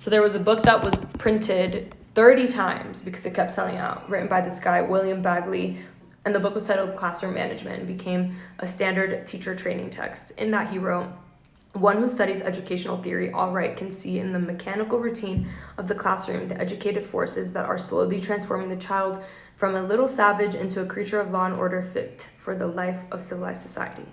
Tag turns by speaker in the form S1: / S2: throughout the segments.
S1: So there was a book that was printed 30 times because it kept selling out, written by this guy, William Bagley. And the book was titled Classroom Management and became a standard teacher training text. In that he wrote, "One who studies educational theory aright can see in the mechanical routine of the classroom the educative forces that are slowly transforming the child from a little savage into a creature of law and order fit for the life of civilized society."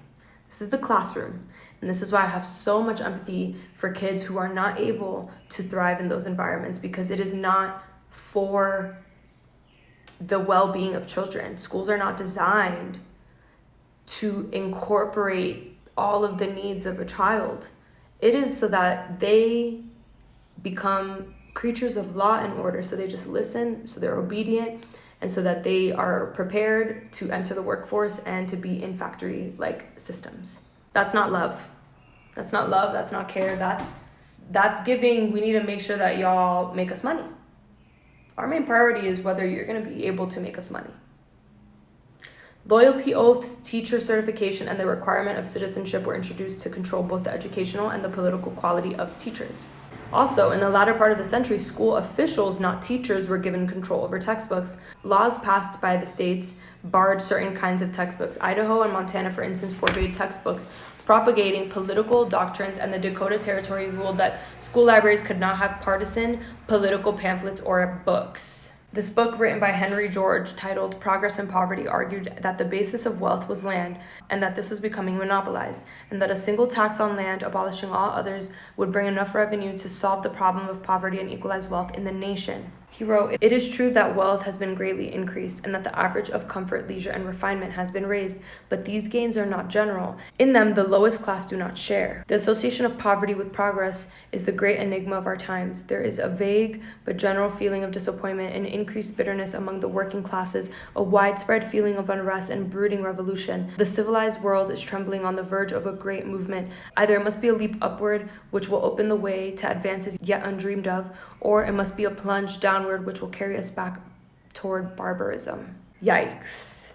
S1: This is the classroom. And this is why I have so much empathy for kids who are not able to thrive in those environments, because it is not for the well-being of children. Schools are not designed to incorporate all of the needs of a child. It is so that they become creatures of law and order, so they just listen, so they're obedient, and so that they are prepared to enter the workforce and to be in factory-like systems. That's not love. That's not love. That's not care. That's giving. We need to make sure that y'all make us money. Our main priority is whether you're going to be able to make us money. Loyalty oaths, teacher certification, and the requirement of citizenship were introduced to control both the educational and the political quality of teachers. Also, in the latter part of the century, school officials, not teachers, were given control over textbooks. Laws passed by the states barred certain kinds of textbooks. Idaho and Montana, for instance, forbade textbooks propagating political doctrines, and the Dakota Territory ruled that school libraries could not have partisan political pamphlets or books. This book, written by Henry George, titled Progress and Poverty, argued that the basis of wealth was land, and that this was becoming monopolized, and that a single tax on land, abolishing all others, would bring enough revenue to solve the problem of poverty and equalize wealth in the nation. He wrote, "It is true that wealth has been greatly increased, and that the average of comfort, leisure, and refinement has been raised, but these gains are not general. In them, the lowest class do not share. The association of poverty with progress is the great enigma of our times. There is a vague but general feeling of disappointment and increased bitterness among the working classes, a widespread feeling of unrest and brooding revolution. The civilized world is trembling on the verge of a great movement. Either it must be a leap upward, which will open the way to advances yet undreamed of, or it must be a plunge downward, which will carry us back toward barbarism." Yikes.